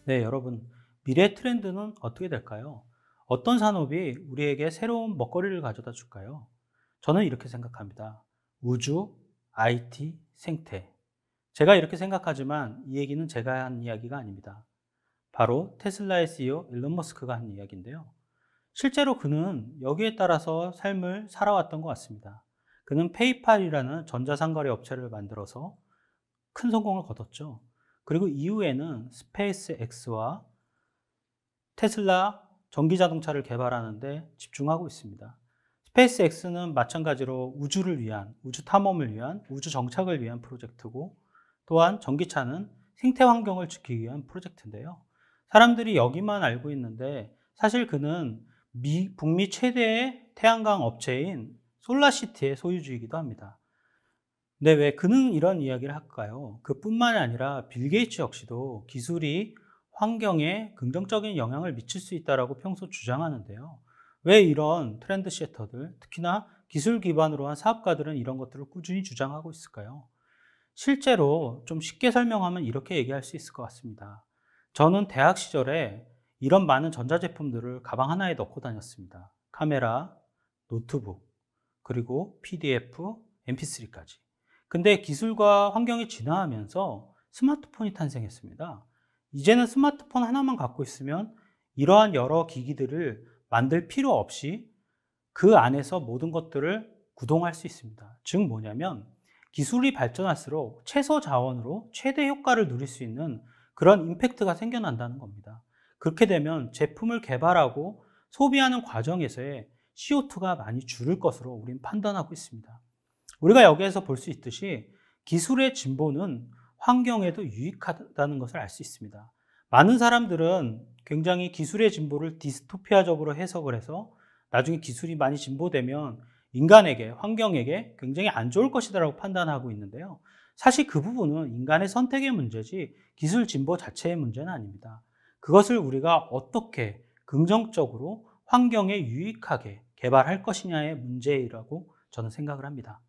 네, 여러분. 미래 트렌드는 어떻게 될까요? 어떤 산업이 우리에게 새로운 먹거리를 가져다 줄까요? 저는 이렇게 생각합니다. 우주, IT, 생태. 제가 이렇게 생각하지만 이 얘기는 제가 한 이야기가 아닙니다. 바로 테슬라의 CEO 일론 머스크가 한 이야기인데요. 실제로 그는 여기에 따라서 삶을 살아왔던 것 같습니다. 그는 페이팔이라는 전자상거래 업체를 만들어서 큰 성공을 거뒀죠. 그리고 이후에는 스페이스 X와 테슬라 전기 자동차를 개발하는 데 집중하고 있습니다. 스페이스X는 마찬가지로 우주를 위한, 우주 탐험을 위한, 우주 정착을 위한 프로젝트고, 또한 전기차는 생태 환경을 지키기 위한 프로젝트인데요. 사람들이 여기만 알고 있는데 사실 그는 북미 최대의 태양광 업체인 솔라시티의 소유주이기도 합니다. 근데 왜 그는 이런 이야기를 할까요? 그뿐만이 아니라 빌 게이츠 역시도 기술이 환경에 긍정적인 영향을 미칠 수 있다고 평소 주장하는데요. 왜 이런 트렌드 세터들, 특히나 기술 기반으로 한 사업가들은 이런 것들을 꾸준히 주장하고 있을까요? 실제로 좀 쉽게 설명하면 이렇게 얘기할 수 있을 것 같습니다. 저는 대학 시절에 이런 많은 전자제품들을 가방 하나에 넣고 다녔습니다. 카메라, 노트북, 그리고 PDF, MP3까지. 근데 기술과 환경이 진화하면서 스마트폰이 탄생했습니다. 이제는 스마트폰 하나만 갖고 있으면 이러한 여러 기기들을 만들 필요 없이 그 안에서 모든 것들을 구동할 수 있습니다. 즉 뭐냐면 기술이 발전할수록 최소 자원으로 최대 효과를 누릴 수 있는 그런 임팩트가 생겨난다는 겁니다. 그렇게 되면 제품을 개발하고 소비하는 과정에서의 CO2가 많이 줄을 것으로 우리는 판단하고 있습니다. 우리가 여기에서 볼 수 있듯이 기술의 진보는 환경에도 유익하다는 것을 알 수 있습니다. 많은 사람들은 굉장히 기술의 진보를 디스토피아적으로 해석을 해서 나중에 기술이 많이 진보되면 인간에게, 환경에게 굉장히 안 좋을 것이라고 판단하고 있는데요. 사실 그 부분은 인간의 선택의 문제지 기술 진보 자체의 문제는 아닙니다. 그것을 우리가 어떻게 긍정적으로 환경에 유익하게 개발할 것이냐의 문제라고 저는 생각을 합니다.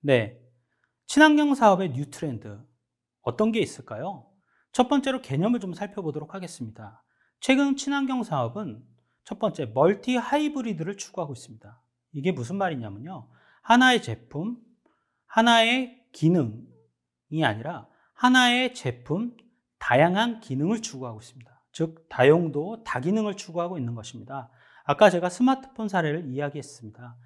네. 친환경 사업의 뉴 트렌드. 어떤 게 있을까요? 첫 번째로 개념을 좀 살펴보도록 하겠습니다. 최근 친환경 사업은 첫 번째, 멀티 하이브리드를 추구하고 있습니다. 이게 무슨 말이냐면요. 하나의 제품, 하나의 기능이 아니라 하나의 제품, 다양한 기능을 추구하고 있습니다. 즉, 다용도, 다기능을 추구하고 있는 것입니다. 아까 제가 스마트폰 사례를 이야기했습니다.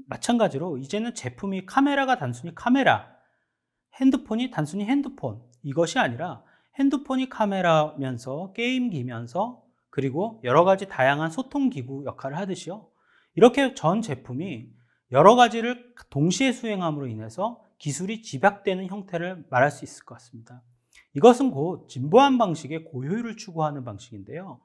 마찬가지로 이제는 제품이 카메라가 단순히 카메라, 핸드폰이 단순히 핸드폰, 이것이 아니라 핸드폰이 카메라면서 게임기면서 그리고 여러 가지 다양한 소통 기구 역할을 하듯이요. 이렇게 전 제품이 여러 가지를 동시에 수행함으로 인해서 기술이 집약되는 형태를 말할 수 있을 것 같습니다. 이것은 곧 진보한 방식의 고효율을 추구하는 방식인데요.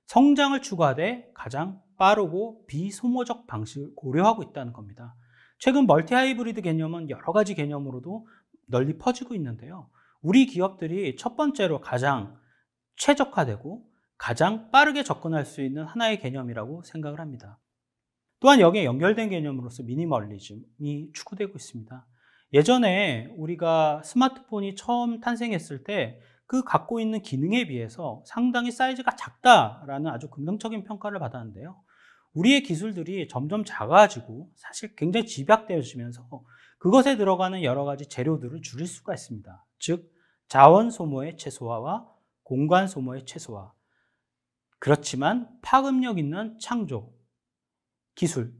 성장을 추구하되 가장 빠르고 비소모적 방식을 고려하고 있다는 겁니다. 최근 멀티 하이브리드 개념은 여러 가지 개념으로도 널리 퍼지고 있는데요. 우리 기업들이 첫 번째로 가장 최적화되고 가장 빠르게 접근할 수 있는 하나의 개념이라고 생각을 합니다. 또한 여기에 연결된 개념으로서 미니멀리즘이 추구되고 있습니다. 예전에 우리가 스마트폰이 처음 탄생했을 때 그 갖고 있는 기능에 비해서 상당히 사이즈가 작다라는 아주 긍정적인 평가를 받았는데요. 우리의 기술들이 점점 작아지고 사실 굉장히 집약되어지면서 그것에 들어가는 여러 가지 재료들을 줄일 수가 있습니다. 즉, 자원 소모의 최소화와 공간 소모의 최소화. 그렇지만 파급력 있는 창조, 기술,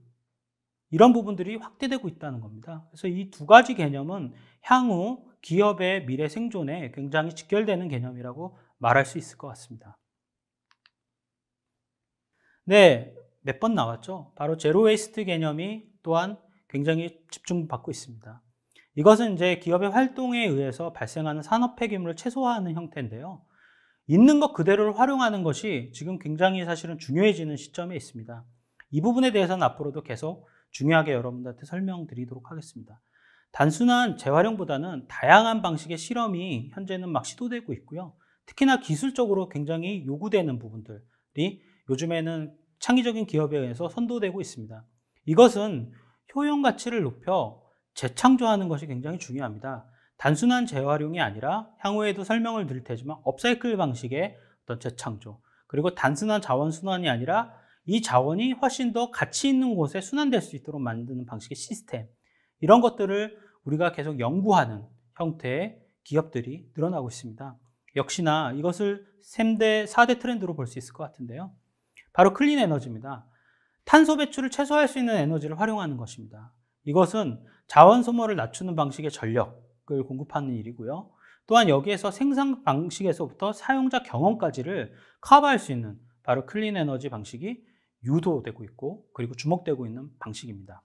이런 부분들이 확대되고 있다는 겁니다. 그래서 이 두 가지 개념은 향후 기업의 미래 생존에 굉장히 직결되는 개념이라고 말할 수 있을 것 같습니다. 네, 몇 번 나왔죠. 바로 제로 웨이스트 개념이 또한 굉장히 집중받고 있습니다. 이것은 이제 기업의 활동에 의해서 발생하는 산업 폐기물을 최소화하는 형태인데요. 있는 것 그대로를 활용하는 것이 지금 굉장히 사실은 중요해지는 시점에 있습니다. 이 부분에 대해서는 앞으로도 계속 중요하게 여러분들한테 설명드리도록 하겠습니다. 단순한 재활용보다는 다양한 방식의 실험이 현재는 막 시도되고 있고요. 특히나 기술적으로 굉장히 요구되는 부분들이 요즘에는 창의적인 기업에 의해서 선도되고 있습니다. 이것은 효용 가치를 높여 재창조하는 것이 굉장히 중요합니다. 단순한 재활용이 아니라 향후에도 설명을 드릴 테지만 업사이클 방식의 어떤 재창조, 그리고 단순한 자원 순환이 아니라 이 자원이 훨씬 더 가치 있는 곳에 순환될 수 있도록 만드는 방식의 시스템, 이런 것들을 우리가 계속 연구하는 형태의 기업들이 늘어나고 있습니다. 역시나 이것을 3대, 4대 트렌드로 볼 수 있을 것 같은데요. 바로 클린 에너지입니다. 탄소 배출을 최소화할 수 있는 에너지를 활용하는 것입니다. 이것은 자원 소모를 낮추는 방식의 전력을 공급하는 일이고요. 또한 여기에서 생산 방식에서부터 사용자 경험까지를 커버할 수 있는 바로 클린 에너지 방식이 유도되고 있고, 그리고 주목되고 있는 방식입니다.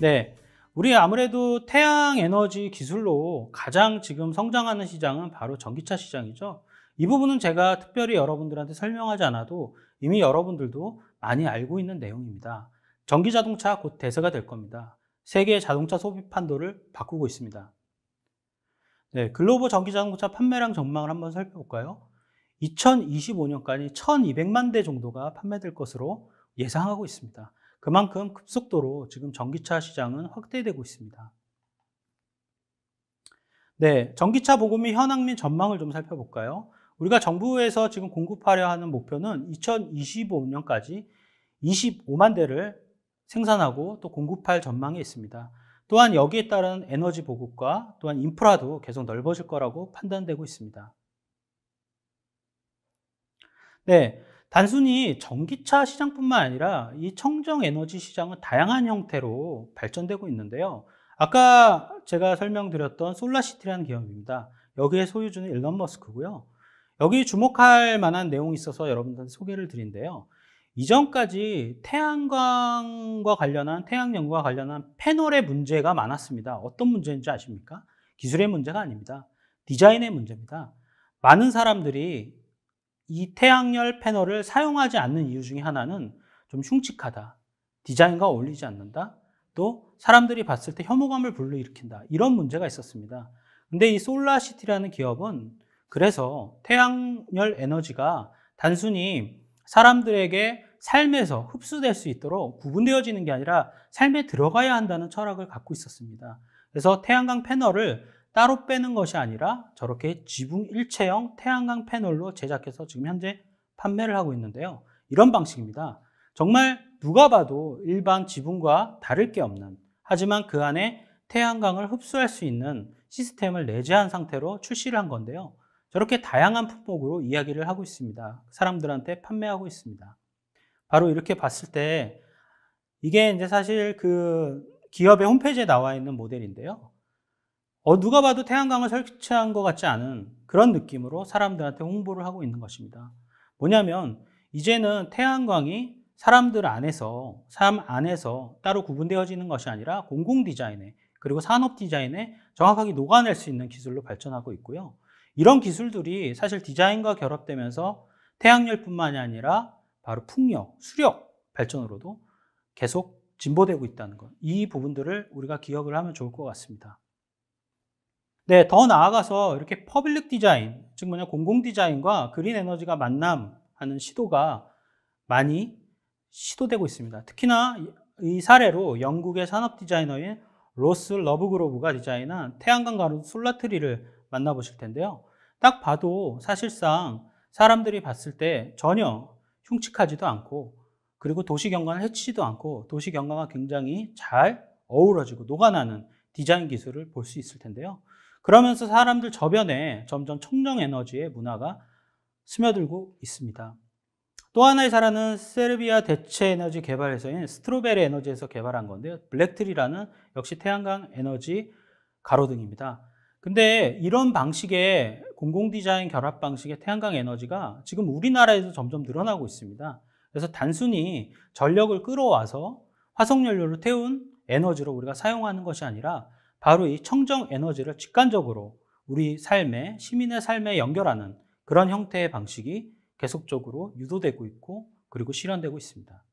네, 우리 아무래도 태양 에너지 기술로 가장 지금 성장하는 시장은 바로 전기차 시장이죠. 이 부분은 제가 특별히 여러분들한테 설명하지 않아도 이미 여러분들도 많이 알고 있는 내용입니다. 전기 자동차 곧 대세가 될 겁니다. 세계 자동차 소비 판도를 바꾸고 있습니다. 네, 글로벌 전기 자동차 판매량 전망을 한번 살펴볼까요? 2025년까지 1200만 대 정도가 판매될 것으로 예상하고 있습니다. 그만큼 급속도로 지금 전기차 시장은 확대되고 있습니다. 네, 전기차 보급 및 현황 및 전망을 좀 살펴볼까요? 우리가 정부에서 지금 공급하려 하는 목표는 2025년까지 25만 대를 생산하고 또 공급할 전망이 있습니다. 또한 여기에 따른 에너지 보급과 또한 인프라도 계속 넓어질 거라고 판단되고 있습니다. 네, 단순히 전기차 시장뿐만 아니라 이 청정 에너지 시장은 다양한 형태로 발전되고 있는데요. 아까 제가 설명드렸던 솔라시티라는 기업입니다. 여기에 소유주는 일론 머스크고요. 여기 주목할 만한 내용이 있어서 여러분들한테 소개를 드린데요. 이전까지 태양광과 관련한, 태양연구와 관련한 패널의 문제가 많았습니다. 어떤 문제인지 아십니까? 기술의 문제가 아닙니다. 디자인의 문제입니다. 많은 사람들이 이 태양열 패널을 사용하지 않는 이유 중에 하나는 좀 흉측하다, 디자인과 어울리지 않는다, 또 사람들이 봤을 때 혐오감을 불러일으킨다, 이런 문제가 있었습니다. 근데 이 솔라시티라는 기업은 그래서 태양열 에너지가 단순히 사람들에게 삶에서 흡수될 수 있도록 구분되어지는 게 아니라 삶에 들어가야 한다는 철학을 갖고 있었습니다. 그래서 태양광 패널을 따로 빼는 것이 아니라 저렇게 지붕 일체형 태양광 패널로 제작해서 지금 현재 판매를 하고 있는데요. 이런 방식입니다. 정말 누가 봐도 일반 지붕과 다를 게 없는, 하지만 그 안에 태양광을 흡수할 수 있는 시스템을 내재한 상태로 출시를 한 건데요. 저렇게 다양한 품목으로 이야기를 하고 있습니다. 사람들한테 판매하고 있습니다. 바로 이렇게 봤을 때 이게 이제 사실 그 기업의 홈페이지에 나와 있는 모델인데요. 누가 봐도 태양광을 설치한 것 같지 않은 그런 느낌으로 사람들한테 홍보를 하고 있는 것입니다. 뭐냐면 이제는 태양광이 사람들 안에서, 삶 안에서 따로 구분되어지는 것이 아니라 공공 디자인에, 그리고 산업 디자인에 정확하게 녹아낼 수 있는 기술로 발전하고 있고요. 이런 기술들이 사실 디자인과 결합되면서 태양열뿐만이 아니라 바로 풍력, 수력 발전으로도 계속 진보되고 있다는 것, 이 부분들을 우리가 기억을 하면 좋을 것 같습니다. 네, 더 나아가서 이렇게 퍼블릭 디자인, 즉 뭐냐 공공 디자인과 그린 에너지가 만남하는 시도가 많이 시도되고 있습니다. 특히나 이 사례로 영국의 산업 디자이너인 로스 러브그로브가 디자인한 태양광 가로등 솔라트리를 만나보실 텐데요. 딱 봐도 사실상 사람들이 봤을 때 전혀 흉측하지도 않고, 그리고 도시 경관을 해치지도 않고 도시 경관과 굉장히 잘 어우러지고 녹아나는 디자인 기술을 볼 수 있을 텐데요. 그러면서 사람들 저변에 점점 청정 에너지의 문화가 스며들고 있습니다. 또 하나의 사례는 세르비아 대체 에너지 개발회사인 스트로베리 에너지에서 개발한 건데요. 블랙트리라는 역시 태양광 에너지 가로등입니다. 근데 이런 방식의 공공 디자인 결합 방식의 태양광 에너지가 지금 우리나라에도 점점 늘어나고 있습니다. 그래서 단순히 전력을 끌어와서 화석연료를 태운 에너지로 우리가 사용하는 것이 아니라 바로 이 청정 에너지를 직관적으로 우리 삶에, 시민의 삶에 연결하는 그런 형태의 방식이 계속적으로 유도되고 있고, 그리고 실현되고 있습니다.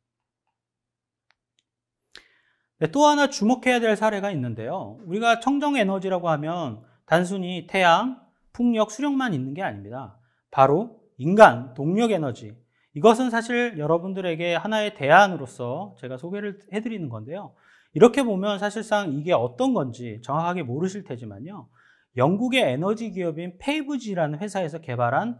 네, 또 하나 주목해야 될 사례가 있는데요. 우리가 청정 에너지라고 하면 단순히 태양, 풍력, 수력만 있는 게 아닙니다. 바로 인간, 동력 에너지, 이것은 사실 여러분들에게 하나의 대안으로서 제가 소개를 해드리는 건데요. 이렇게 보면 사실상 이게 어떤 건지 정확하게 모르실 테지만요. 영국의 에너지 기업인 페이브지라는 회사에서 개발한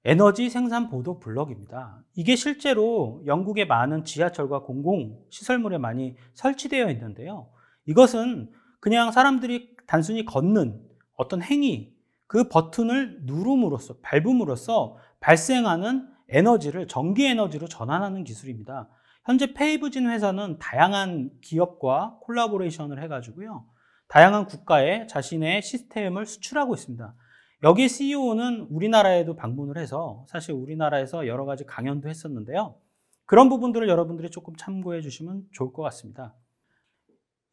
에너지 생산 보도 블럭입니다. 이게 실제로 영국의 많은 지하철과 공공시설물에 많이 설치되어 있는데요. 이것은 그냥 사람들이 단순히 걷는 어떤 행위, 그 버튼을 누름으로써, 밟음으로써 발생하는 에너지를 전기 에너지로 전환하는 기술입니다. 현재 페이브진 회사는 다양한 기업과 콜라보레이션을 해가지고요. 다양한 국가에 자신의 시스템을 수출하고 있습니다. 여기 CEO는 우리나라에도 방문을 해서 사실 우리나라에서 여러 가지 강연도 했었는데요. 그런 부분들을 여러분들이 조금 참고해 주시면 좋을 것 같습니다.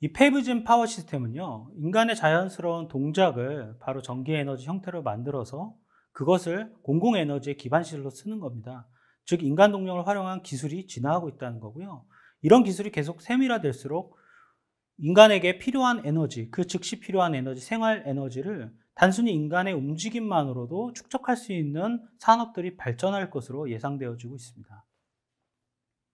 이 페이브진 파워 시스템은요, 인간의 자연스러운 동작을 바로 전기 에너지 형태로 만들어서 그것을 공공 에너지의 기반시설로 쓰는 겁니다. 즉, 인간 동력을 활용한 기술이 진화하고 있다는 거고요. 이런 기술이 계속 세밀화될수록 인간에게 필요한 에너지, 그 즉시 필요한 에너지, 생활 에너지를 단순히 인간의 움직임만으로도 축적할 수 있는 산업들이 발전할 것으로 예상되어지고 있습니다.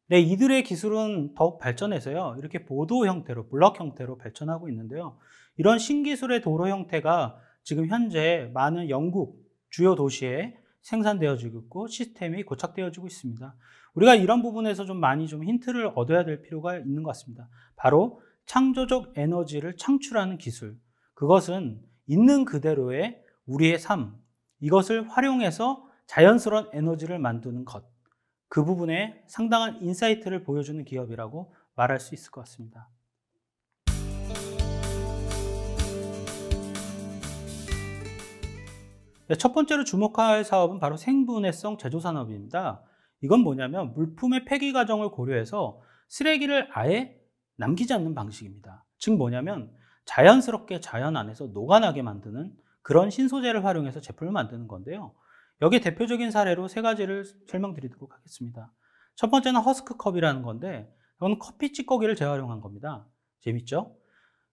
네, 이들의 기술은 더욱 발전해서요, 이렇게 보도 형태로, 블럭 형태로 발전하고 있는데요. 이런 신기술의 도로 형태가 지금 현재 많은 영국 주요 도시에 생산되어지고 있고 시스템이 고착되어지고 있습니다. 우리가 이런 부분에서 좀 많이 좀 힌트를 얻어야 될 필요가 있는 것 같습니다. 바로 창조적 에너지를 창출하는 기술. 그것은 있는 그대로의 우리의 삶, 이것을 활용해서 자연스러운 에너지를 만드는 것. 그 부분에 상당한 인사이트를 보여주는 기업이라고 말할 수 있을 것 같습니다. 네, 첫 번째로 주목할 사업은 바로 생분해성 제조산업입니다. 이건 뭐냐면 물품의 폐기 과정을 고려해서 쓰레기를 아예 남기지 않는 방식입니다. 즉 뭐냐면 자연스럽게 자연 안에서 녹아나게 만드는 그런 신소재를 활용해서 제품을 만드는 건데요. 여기 대표적인 사례로 세 가지를 설명드리도록 하겠습니다. 첫 번째는 허스크컵이라는 건데 이건 커피 찌꺼기를 재활용한 겁니다. 재밌죠?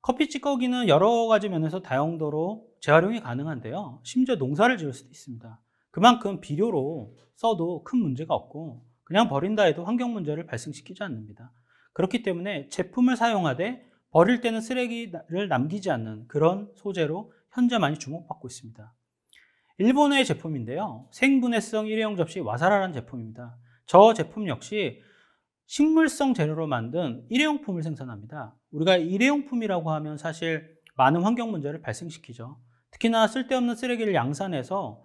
커피 찌꺼기는 여러 가지 면에서 다용도로 재활용이 가능한데요. 심지어 농사를 지을 수도 있습니다. 그만큼 비료로 써도 큰 문제가 없고 그냥 버린다 해도 환경 문제를 발생시키지 않습니다. 그렇기 때문에 제품을 사용하되 버릴 때는 쓰레기를 남기지 않는 그런 소재로 현재 많이 주목받고 있습니다. 일본의 제품인데요. 생분해성 일회용 접시 와사라라는 제품입니다. 저 제품 역시 식물성 재료로 만든 일회용품을 생산합니다. 우리가 일회용품이라고 하면 사실 많은 환경 문제를 발생시키죠. 특히나 쓸데없는 쓰레기를 양산해서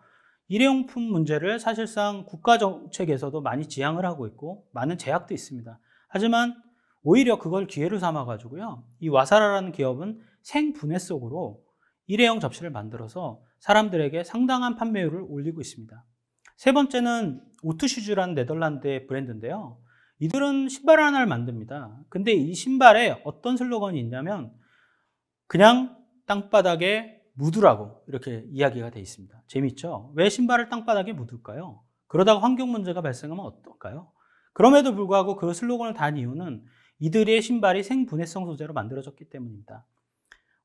일회용품 문제를 사실상 국가 정책에서도 많이 지향을 하고 있고 많은 제약도 있습니다. 하지만 오히려 그걸 기회로 삼아가지고요. 이 와사라라는 기업은 생분해성으로 일회용 접시를 만들어서 사람들에게 상당한 판매율을 올리고 있습니다. 세 번째는 오투슈즈라는 네덜란드의 브랜드인데요. 이들은 신발 하나를 만듭니다. 근데 이 신발에 어떤 슬로건이 있냐면 그냥 땅바닥에 묻으라고 이렇게 이야기가 되어 있습니다. 재밌죠? 왜 신발을 땅바닥에 묻을까요? 그러다가 환경 문제가 발생하면 어떨까요? 그럼에도 불구하고 그 슬로건을 단 이유는 이들의 신발이 생분해성 소재로 만들어졌기 때문입니다.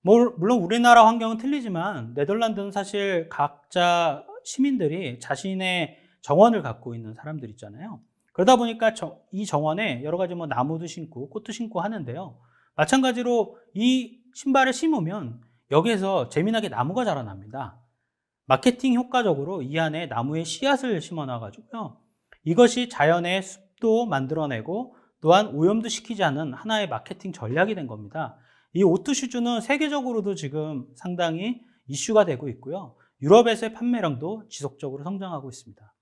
물론 우리나라 환경은 틀리지만 네덜란드는 사실 각자 시민들이 자신의 정원을 갖고 있는 사람들 있잖아요. 그러다 보니까 이 정원에 여러 가지 나무도 심고 꽃도 심고 하는데요. 마찬가지로 이 신발을 심으면 여기에서 재미나게 나무가 자라납니다. 마케팅 효과적으로 이 안에 나무의 씨앗을 심어놔가지고요. 이것이 자연의 숲도 만들어내고 또한 오염도 시키지 않은 하나의 마케팅 전략이 된 겁니다. 이 오투슈즈는 세계적으로도 지금 상당히 이슈가 되고 있고요. 유럽에서의 판매량도 지속적으로 성장하고 있습니다.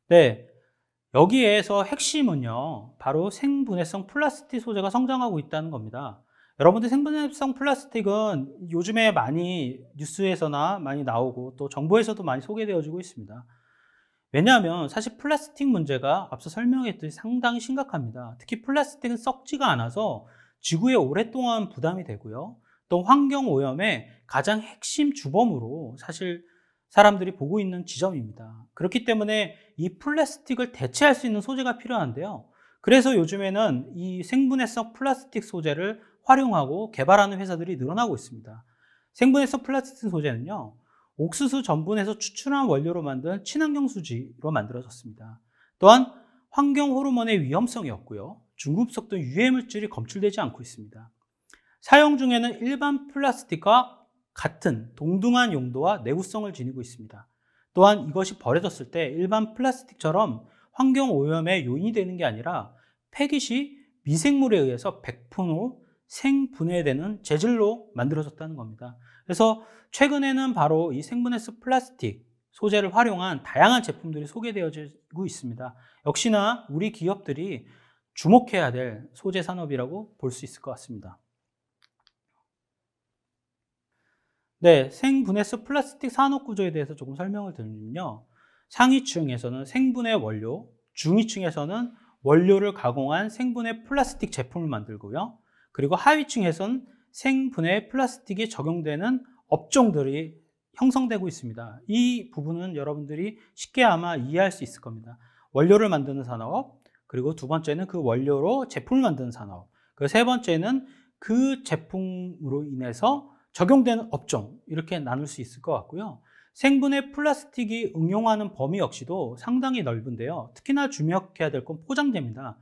네, 여기에서 핵심은요, 바로 생분해성 플라스틱 소재가 성장하고 있다는 겁니다. 여러분들 생분해성 플라스틱은 요즘에 많이 뉴스에서나 많이 나오고 또 정부에서도 많이 소개되어지고 있습니다. 왜냐하면 사실 플라스틱 문제가 앞서 설명했듯이 상당히 심각합니다. 특히 플라스틱은 썩지가 않아서 지구에 오랫동안 부담이 되고요. 또 환경 오염의 가장 핵심 주범으로 사실 사람들이 보고 있는 지점입니다. 그렇기 때문에 이 플라스틱을 대체할 수 있는 소재가 필요한데요. 그래서 요즘에는 이 생분해성 플라스틱 소재를 활용하고 개발하는 회사들이 늘어나고 있습니다. 생분해성 플라스틱 소재는요, 옥수수 전분에서 추출한 원료로 만든 친환경 수지로 만들어졌습니다. 또한 환경 호르몬의 위험성이 없고요. 중금속 등 유해 물질이 검출되지 않고 있습니다. 사용 중에는 일반 플라스틱과 같은 동등한 용도와 내구성을 지니고 있습니다. 또한 이것이 버려졌을 때 일반 플라스틱처럼 환경 오염의 요인이 되는 게 아니라 폐기 시 미생물에 의해서 100% 생분해되는 재질로 만들어졌다는 겁니다. 그래서 최근에는 바로 이 생분해성 플라스틱 소재를 활용한 다양한 제품들이 소개되어지고 있습니다. 역시나 우리 기업들이 주목해야 될 소재 산업이라고 볼 수 있을 것 같습니다. 네, 생분해성 플라스틱 산업 구조에 대해서 조금 설명을 드리면요. 상위층에서는 생분해 원료, 중위층에서는 원료를 가공한 생분해 플라스틱 제품을 만들고요. 그리고 하위층에서는 생분해 플라스틱이 적용되는 업종들이 형성되고 있습니다. 이 부분은 여러분들이 쉽게 아마 이해할 수 있을 겁니다. 원료를 만드는 산업, 그리고 두 번째는 그 원료로 제품을 만드는 산업, 그 세 번째는 그 제품으로 인해서 적용되는 업종, 이렇게 나눌 수 있을 것 같고요. 생분해 플라스틱이 응용하는 범위 역시도 상당히 넓은데요. 특히나 주목해야 될 건 포장재입니다.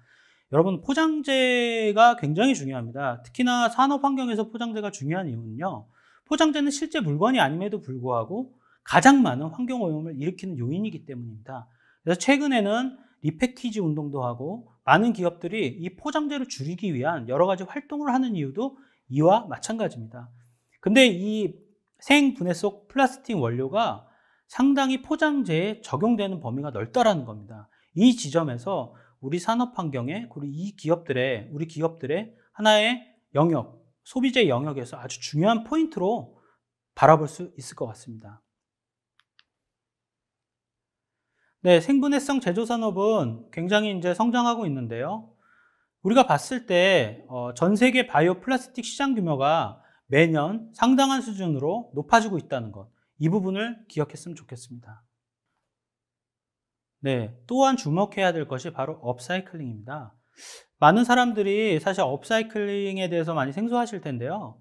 여러분, 포장재가 굉장히 중요합니다. 특히나 산업 환경에서 포장재가 중요한 이유는요. 포장재는 실제 물건이 아님에도 불구하고 가장 많은 환경 오염을 일으키는 요인이기 때문입니다. 그래서 최근에는 리패키지 운동도 하고 많은 기업들이 이 포장재를 줄이기 위한 여러 가지 활동을 하는 이유도 이와 마찬가지입니다. 근데 이 생분해성 플라스틱 원료가 상당히 포장재에 적용되는 범위가 넓다라는 겁니다. 이 지점에서 우리 산업 환경에, 그리고 우리 기업들의 하나의 영역, 소비재 영역에서 아주 중요한 포인트로 바라볼 수 있을 것 같습니다. 네, 생분해성 제조 산업은 굉장히 이제 성장하고 있는데요. 우리가 봤을 때 전 세계 바이오 플라스틱 시장 규모가 매년 상당한 수준으로 높아지고 있다는 것, 이 부분을 기억했으면 좋겠습니다. 네, 또한 주목해야 될 것이 바로 업사이클링입니다. 많은 사람들이 사실 업사이클링에 대해서 많이 생소하실 텐데요.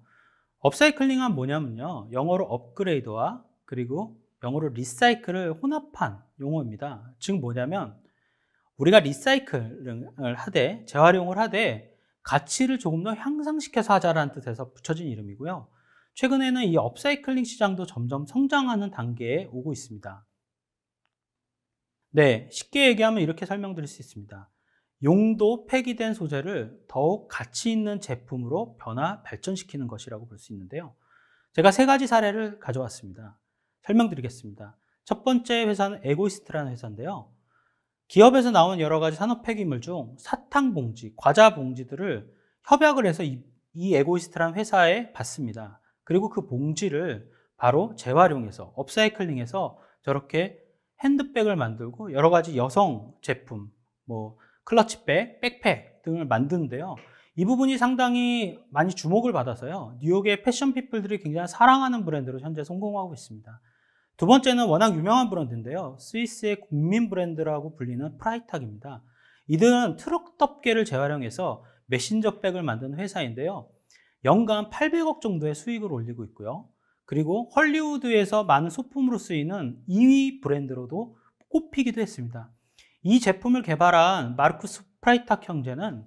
업사이클링은 뭐냐면요, 영어로 업그레이드와 그리고 영어로 리사이클을 혼합한 용어입니다. 즉 뭐냐면 우리가 리사이클을 하되, 재활용을 하되 가치를 조금 더 향상시켜서 하자라는 뜻에서 붙여진 이름이고요. 최근에는 이 업사이클링 시장도 점점 성장하는 단계에 오고 있습니다. 네, 쉽게 얘기하면 이렇게 설명드릴 수 있습니다. 용도 폐기된 소재를 더욱 가치 있는 제품으로 변화, 발전시키는 것이라고 볼 수 있는데요. 제가 세 가지 사례를 가져왔습니다. 설명드리겠습니다. 첫 번째 회사는 에고이스트라는 회사인데요. 기업에서 나온 여러 가지 산업 폐기물 중 사탕 봉지, 과자 봉지들을 협약을 해서 이 에고이스트라는 회사에 받습니다. 그리고 그 봉지를 바로 재활용해서, 업사이클링해서 저렇게 핸드백을 만들고 여러 가지 여성 제품, 클러치백, 백팩 등을 만드는데요. 이 부분이 상당히 많이 주목을 받아서요. 뉴욕의 패션 피플들이 굉장히 사랑하는 브랜드로 현재 성공하고 있습니다. 두 번째는 워낙 유명한 브랜드인데요. 스위스의 국민 브랜드라고 불리는 프라이탁입니다. 이들은 트럭 덮개를 재활용해서 메신저백을 만드는 회사인데요. 연간 800억 정도의 수익을 올리고 있고요. 그리고 헐리우드에서 많은 소품으로 쓰이는 2위 브랜드로도 꼽히기도 했습니다. 이 제품을 개발한 마르쿠스 프라이탁 형제는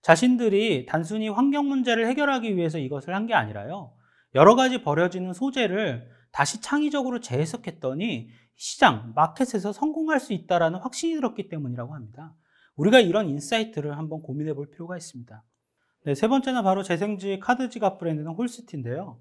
자신들이 단순히 환경 문제를 해결하기 위해서 이것을 한 게 아니라요. 여러 가지 버려지는 소재를 다시 창의적으로 재해석했더니 시장, 마켓에서 성공할 수 있다는 확신이 들었기 때문이라고 합니다. 우리가 이런 인사이트를 한번 고민해 볼 필요가 있습니다. 네, 세 번째는 바로 재생지 카드 지갑 브랜드는 홀스티인데요.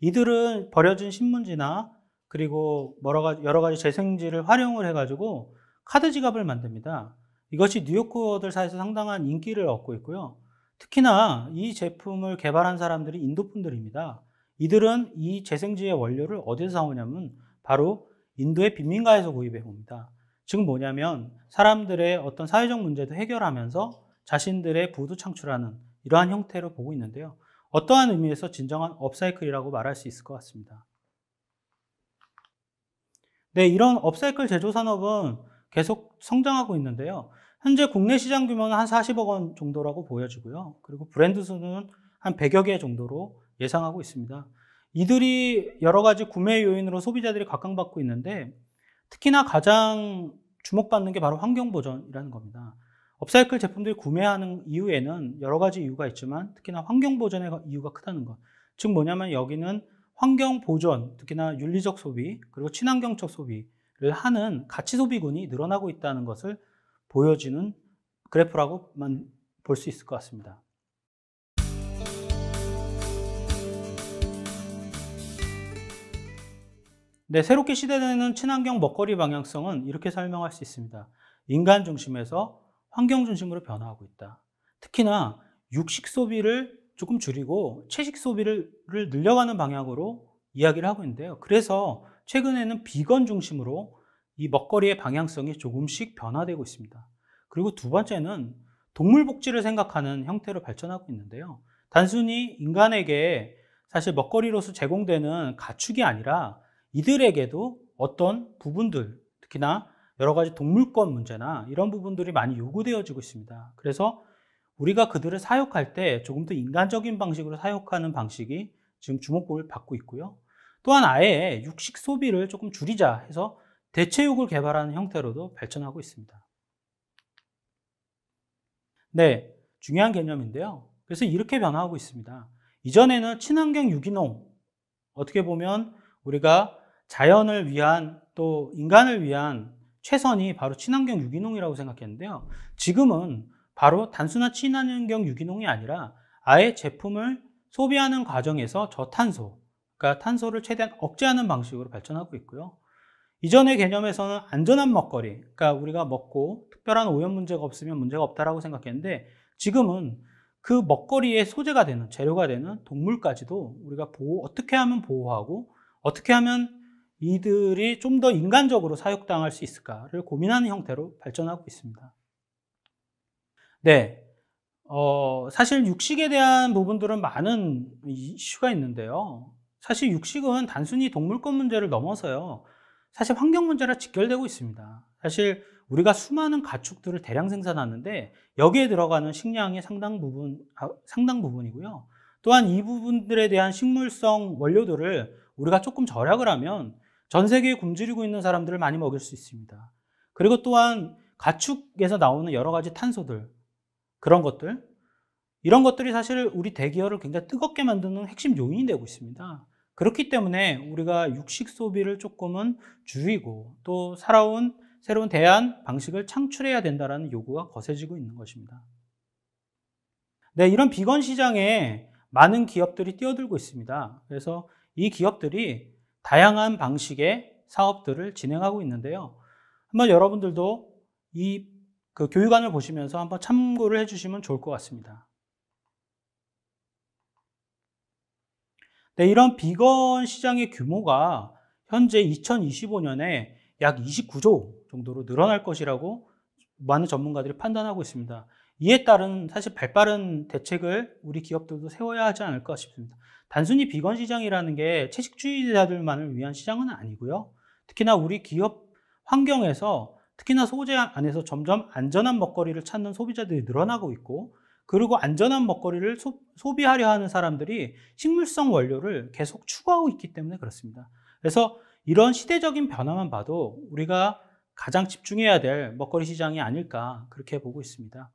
이들은 버려진 신문지나 그리고 여러 가지 재생지를 활용을 해가지고 카드 지갑을 만듭니다. 이것이 뉴요커들 사이에서 상당한 인기를 얻고 있고요. 특히나 이 제품을 개발한 사람들이 인도 분들입니다. 이들은 이 재생지의 원료를 어디서 사오냐면 바로 인도의 빈민가에서 구입해 옵니다. 즉 뭐냐면 사람들의 어떤 사회적 문제도 해결하면서 자신들의 부도 창출하는 이러한 형태로 보고 있는데요. 어떠한 의미에서 진정한 업사이클이라고 말할 수 있을 것 같습니다. 네, 이런 업사이클 제조 산업은 계속 성장하고 있는데요. 현재 국내 시장 규모는 한 40억 원 정도라고 보여지고요. 그리고 브랜드 수는 한 100여 개 정도로 예상하고 있습니다. 이들이 여러 가지 구매 요인으로 소비자들이 각광받고 있는데 특히나 가장 주목받는 게 바로 환경보전이라는 겁니다. 업사이클 제품들을 구매하는 이유에는 여러 가지 이유가 있지만 특히나 환경보전의 이유가 크다는 것. 즉 뭐냐면 여기는 환경보전, 특히나 윤리적 소비, 그리고 친환경적 소비를 하는 가치 소비군이 늘어나고 있다는 것을 보여지는 그래프라고만 볼 수 있을 것 같습니다. 네, 새롭게 시대되는 친환경 먹거리 방향성은 이렇게 설명할 수 있습니다. 인간 중심에서 환경 중심으로 변화하고 있다. 특히나 육식 소비를 조금 줄이고 채식 소비를 늘려가는 방향으로 이야기를 하고 있는데요. 그래서 최근에는 비건 중심으로 이 먹거리의 방향성이 조금씩 변화되고 있습니다. 그리고 두 번째는 동물 복지를 생각하는 형태로 발전하고 있는데요. 단순히 인간에게 사실 먹거리로서 제공되는 가축이 아니라 이들에게도 어떤 부분들, 특히나 여러 가지 동물권 문제나 이런 부분들이 많이 요구되어지고 있습니다. 그래서 우리가 그들을 사육할 때 조금 더 인간적인 방식으로 사육하는 방식이 지금 주목을 받고 있고요. 또한 아예 육식 소비를 조금 줄이자 해서 대체육을 개발하는 형태로도 발전하고 있습니다. 네, 중요한 개념인데요. 그래서 이렇게 변화하고 있습니다. 이전에는 친환경 유기농, 어떻게 보면 우리가 자연을 위한 또 인간을 위한 최선이 바로 친환경 유기농이라고 생각했는데요. 지금은 바로 단순한 친환경 유기농이 아니라 아예 제품을 소비하는 과정에서 저탄소, 그러니까 탄소를 최대한 억제하는 방식으로 발전하고 있고요. 이전의 개념에서는 안전한 먹거리, 그러니까 우리가 먹고 특별한 오염 문제가 없으면 문제가 없다라고 생각했는데 지금은 그 먹거리의 소재가 되는, 재료가 되는 동물까지도 우리가 어떻게 하면 보호하고 어떻게 하면 이들이 좀 더 인간적으로 사육당할 수 있을까를 고민하는 형태로 발전하고 있습니다. 네, 사실 육식에 대한 부분들은 많은 이슈가 있는데요. 사실 육식은 단순히 동물권 문제를 넘어서요. 사실 환경 문제랑 직결되고 있습니다. 사실 우리가 수많은 가축들을 대량 생산하는데 여기에 들어가는 식량의 상당 부분이고요. 또한 이 부분들에 대한 식물성 원료들을 우리가 조금 절약을 하면 전 세계에 굶주리고 있는 사람들을 많이 먹일 수 있습니다. 그리고 또한 가축에서 나오는 여러 가지 탄소들, 그런 것들, 이런 것들이 사실 우리 대기열을 굉장히 뜨겁게 만드는 핵심 요인이 되고 있습니다. 그렇기 때문에 우리가 육식 소비를 조금은 줄이고 또 살아온 새로운 대안 방식을 창출해야 된다는 요구가 거세지고 있는 것입니다. 네, 이런 비건 시장에 많은 기업들이 뛰어들고 있습니다. 그래서 이 기업들이 다양한 방식의 사업들을 진행하고 있는데요. 한번 여러분들도 이 교육안을 보시면서 한번 참고를 해주시면 좋을 것 같습니다. 네, 이런 비건 시장의 규모가 현재 2025년에 약 29조 정도로 늘어날 것이라고 많은 전문가들이 판단하고 있습니다. 이에 따른 사실 발빠른 대책을 우리 기업들도 세워야 하지 않을까 싶습니다. 단순히 비건 시장이라는 게 채식주의자들만을 위한 시장은 아니고요. 특히나 우리 기업 환경에서 특히나 소재 안에서 점점 안전한 먹거리를 찾는 소비자들이 늘어나고 있고 그리고 안전한 먹거리를 소비하려 하는 사람들이 식물성 원료를 계속 추구하고 있기 때문에 그렇습니다. 그래서 이런 시대적인 변화만 봐도 우리가 가장 집중해야 될 먹거리 시장이 아닐까 그렇게 보고 있습니다.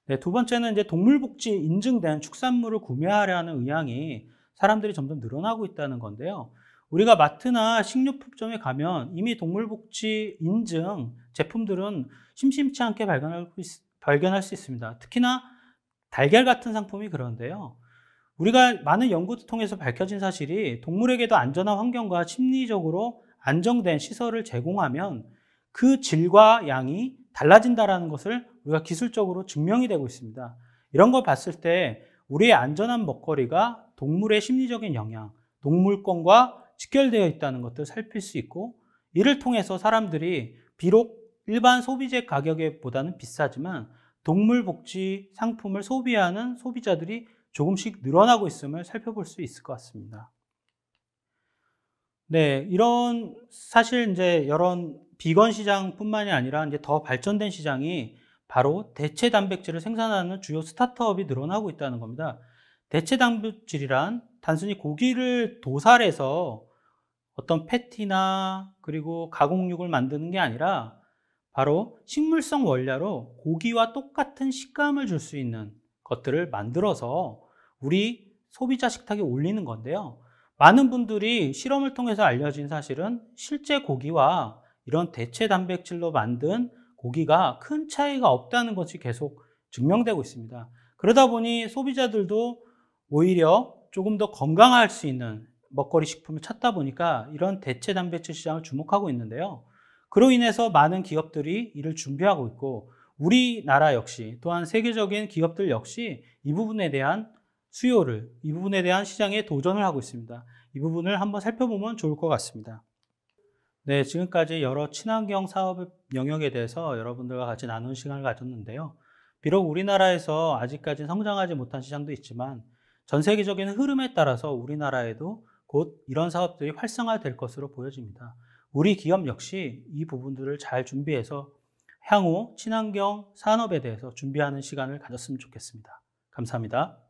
네, 두 번째는 이제 동물복지 인증된 축산물을 구매하려 하는 의향이 사람들이 점점 늘어나고 있다는 건데요. 우리가 마트나 식료품점에 가면 이미 동물복지 인증 제품들은 심심치 않게 발견할 수 있습니다. 특히나 달걀 같은 상품이 그런데요. 우리가 많은 연구를 통해서 밝혀진 사실이 동물에게도 안전한 환경과 심리적으로 안정된 시설을 제공하면 그 질과 양이 달라진다는 것을 우리가 기술적으로 증명이 되고 있습니다. 이런 걸 봤을 때 우리의 안전한 먹거리가 동물의 심리적인 영향, 동물권과 직결되어 있다는 것들을 살필 수 있고 이를 통해서 사람들이 비록 일반 소비재 가격보다는 비싸지만 동물복지 상품을 소비하는 소비자들이 조금씩 늘어나고 있음을 살펴볼 수 있을 것 같습니다. 네, 이런 사실 이제 이런 비건 시장뿐만이 아니라 이제 더 발전된 시장이 바로 대체 단백질을 생산하는 주요 스타트업이 늘어나고 있다는 겁니다. 대체 단백질이란 단순히 고기를 도살해서 어떤 패티나 그리고 가공육을 만드는 게 아니라 바로 식물성 원료로 고기와 똑같은 식감을 줄 수 있는 것들을 만들어서 우리 소비자 식탁에 올리는 건데요. 많은 분들이 실험을 통해서 알려진 사실은 실제 고기와 이런 대체 단백질로 만든 고기가 큰 차이가 없다는 것이 계속 증명되고 있습니다. 그러다 보니 소비자들도 오히려 조금 더 건강할 수 있는 먹거리 식품을 찾다 보니까 이런 대체 단백질 시장을 주목하고 있는데요. 그로 인해서 많은 기업들이 이를 준비하고 있고 우리나라 역시 또한 세계적인 기업들 역시 이 부분에 대한 수요를, 이 부분에 대한 시장에 도전을 하고 있습니다. 이 부분을 한번 살펴보면 좋을 것 같습니다. 네, 지금까지 여러 친환경 사업 영역에 대해서 여러분들과 같이 나눈 시간을 가졌는데요. 비록 우리나라에서 아직까지 성장하지 못한 시장도 있지만 전 세계적인 흐름에 따라서 우리나라에도 곧 이런 사업들이 활성화될 것으로 보여집니다. 우리 기업 역시 이 부분들을 잘 준비해서 향후 친환경 산업에 대해서 준비하는 시간을 가졌으면 좋겠습니다. 감사합니다.